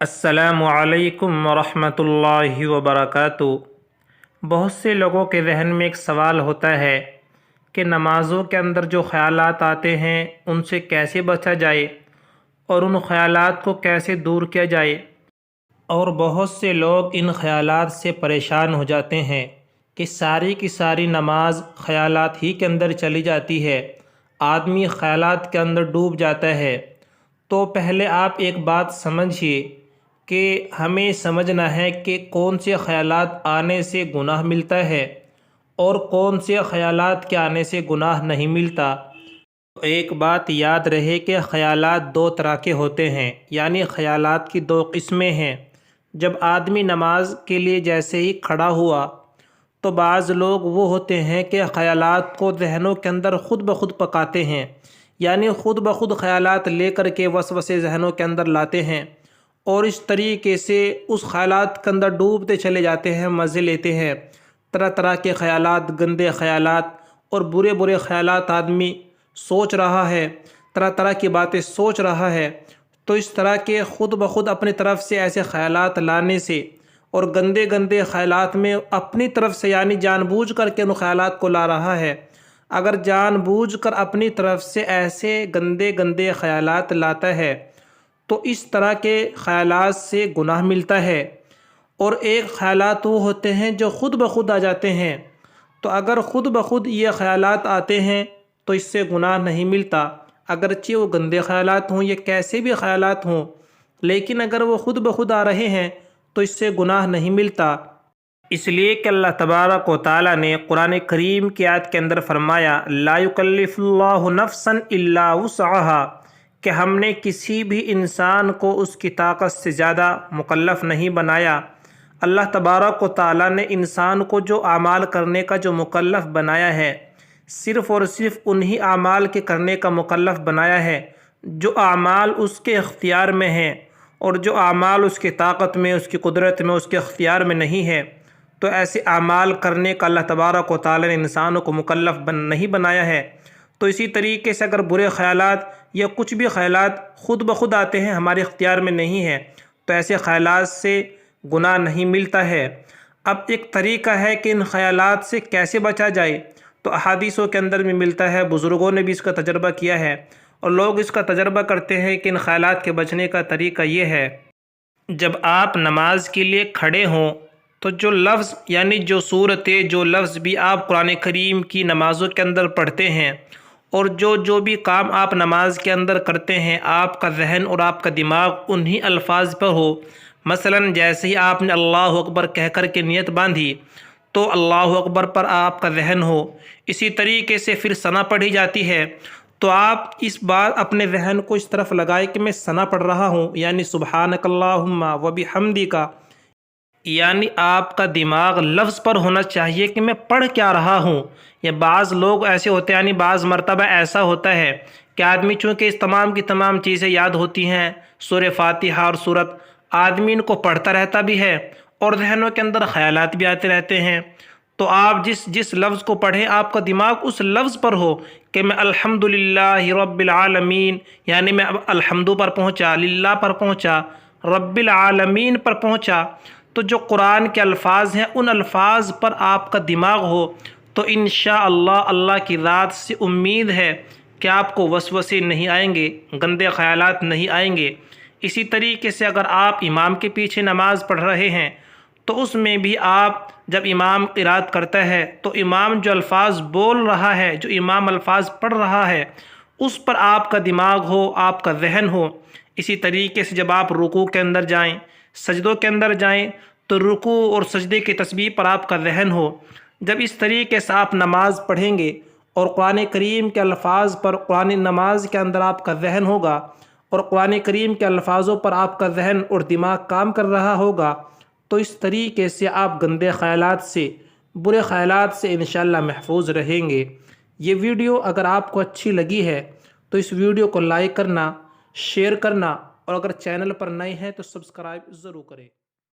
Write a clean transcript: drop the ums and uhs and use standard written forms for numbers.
السلام علیکم ورحمۃ اللہ وبرکاتہ۔ بہت سے لوگوں کے ذہن میں ایک سوال ہوتا ہے کہ نمازوں کے اندر جو خیالات آتے ہیں ان سے کیسے بچا جائے اور ان خیالات کو کیسے دور کیا جائے، اور بہت سے لوگ ان خیالات سے پریشان ہو جاتے ہیں کہ ساری کی ساری نماز خیالات ہی کے اندر چلی جاتی ہے، آدمی خیالات کے اندر ڈوب جاتا ہے۔ تو پہلے آپ ایک بات سمجھیے کہ ہمیں سمجھنا ہے کہ کون سے خیالات آنے سے گناہ ملتا ہے اور کون سے خیالات کے آنے سے گناہ نہیں ملتا۔ ایک بات یاد رہے کہ خیالات دو طرح کے ہوتے ہیں، یعنی خیالات کی دو قسمیں ہیں۔ جب آدمی نماز کے لیے جیسے ہی کھڑا ہوا تو بعض لوگ وہ ہوتے ہیں کہ خیالات کو ذہنوں کے اندر خود بخود پکاتے ہیں، یعنی خود بخود خیالات لے کر کے وسوسے ذہنوں کے اندر لاتے ہیں اور اس طریقے سے اس خیالات کے اندر ڈوبتے چلے جاتے ہیں، مزے لیتے ہیں۔ طرح طرح کے خیالات، گندے خیالات اور برے برے خیالات آدمی سوچ رہا ہے، طرح طرح کی باتیں سوچ رہا ہے۔ تو اس طرح کے خود بخود اپنی طرف سے ایسے خیالات لانے سے اور گندے گندے خیالات میں اپنی طرف سے یعنی جان بوجھ کر کے ان خیالات کو لا رہا ہے، اگر جان بوجھ کر اپنی طرف سے ایسے گندے گندے خیالات لاتا ہے تو اس طرح کے خیالات سے گناہ ملتا ہے۔ اور ایک خیالات وہ ہوتے ہیں جو خود بخود آ جاتے ہیں، تو اگر خود بخود یہ خیالات آتے ہیں تو اس سے گناہ نہیں ملتا، اگرچہ وہ گندے خیالات ہوں یا کیسے بھی خیالات ہوں، لیکن اگر وہ خود بخود آ رہے ہیں تو اس سے گناہ نہیں ملتا۔ اس لیے کہ اللہ تبارک و تعالیٰ نے قرآن کریم کی آیت کے اندر فرمایا لا یکلف اللہ نفسا الا وسعها، کہ ہم نے کسی بھی انسان کو اس کی طاقت سے زیادہ مکلف نہیں بنایا۔ اللہ تبارک و تعالیٰ نے انسان کو جو اعمال کرنے کا جو مکلف بنایا ہے، صرف اور صرف انہی اعمال کے کرنے کا مکلف بنایا ہے جو اعمال اس کے اختیار میں ہیں، اور جو اعمال اس کی طاقت میں، اس کی قدرت میں، اس کے اختیار میں نہیں ہے تو ایسے اعمال کرنے کا اللہ تبارک و تعالیٰ نے انسانوں کو مکلف نہیں بنایا ہے۔ تو اسی طریقے سے اگر برے خیالات یا کچھ بھی خیالات خود بخود آتے ہیں، ہمارے اختیار میں نہیں ہے، تو ایسے خیالات سے گناہ نہیں ملتا ہے۔ اب ایک طریقہ ہے کہ ان خیالات سے کیسے بچا جائے، تو احادیثوں کے اندر بھی ملتا ہے، بزرگوں نے بھی اس کا تجربہ کیا ہے اور لوگ اس کا تجربہ کرتے ہیں کہ ان خیالات کے بچنے کا طریقہ یہ ہے، جب آپ نماز کے لیے کھڑے ہوں تو جو لفظ یعنی جو صورتیں، جو لفظ بھی آپ قرآن کریم کی نمازوں کے اندر پڑھتے ہیں اور جو بھی کام آپ نماز کے اندر کرتے ہیں، آپ کا ذہن اور آپ کا دماغ انہی الفاظ پر ہو۔ مثلاً جیسے ہی آپ نے اللہ اکبر کہہ کر کے نیت باندھی تو اللہ اکبر پر آپ کا ذہن ہو، اسی طریقے سے پھر ثنا پڑھی جاتی ہے تو آپ اس بات اپنے ذہن کو اس طرف لگائے کہ میں ثنا پڑھ رہا ہوں، یعنی سبحانک اللہم وبحمدک، یعنی آپ کا دماغ لفظ پر ہونا چاہیے کہ میں پڑھ کیا رہا ہوں۔ یا بعض لوگ ایسے ہوتے ہیں، یعنی بعض مرتبہ ایسا ہوتا ہے کہ آدمی چونکہ اس تمام کی تمام چیزیں یاد ہوتی ہیں، سورہ فاتحہ اور سورت، آدمی ان کو پڑھتا رہتا بھی ہے اور ذہنوں کے اندر خیالات بھی آتے رہتے ہیں۔ تو آپ جس لفظ کو پڑھیں آپ کا دماغ اس لفظ پر ہو کہ میں الحمدللہ رب العالمین، یعنی میں اب الحمد پر پہنچا، للہ پر پہنچا، رب العالمین پر پہنچا، تو جو قرآن کے الفاظ ہیں ان الفاظ پر آپ کا دماغ ہو تو انشاءاللہ اللہ کی ذات سے امید ہے کہ آپ کو وسوسے نہیں آئیں گے، گندے خیالات نہیں آئیں گے۔ اسی طریقے سے اگر آپ امام کے پیچھے نماز پڑھ رہے ہیں تو اس میں بھی آپ جب امام قرات کرتا ہے تو امام جو الفاظ بول رہا ہے، جو امام الفاظ پڑھ رہا ہے، اس پر آپ کا دماغ ہو، آپ کا ذہن ہو۔ اسی طریقے سے جب آپ رکوع کے اندر جائیں، سجدوں کے اندر جائیں تو رکوع اور سجدے کی تسبیح پر آپ کا ذہن ہو۔ جب اس طریقے سے آپ نماز پڑھیں گے اور قرآن کریم کے الفاظ پر قرآن نماز کے اندر آپ کا ذہن ہوگا اور قرآن کریم کے الفاظوں پر آپ کا ذہن اور دماغ کام کر رہا ہوگا تو اس طریقے سے آپ گندے خیالات سے، برے خیالات سے انشاءاللہ محفوظ رہیں گے۔ یہ ویڈیو اگر آپ کو اچھی لگی ہے تو اس ویڈیو کو لائک کرنا، شیئر کرنا اور اگر چینل پر نئے ہیں تو سبسکرائب ضرور کریں۔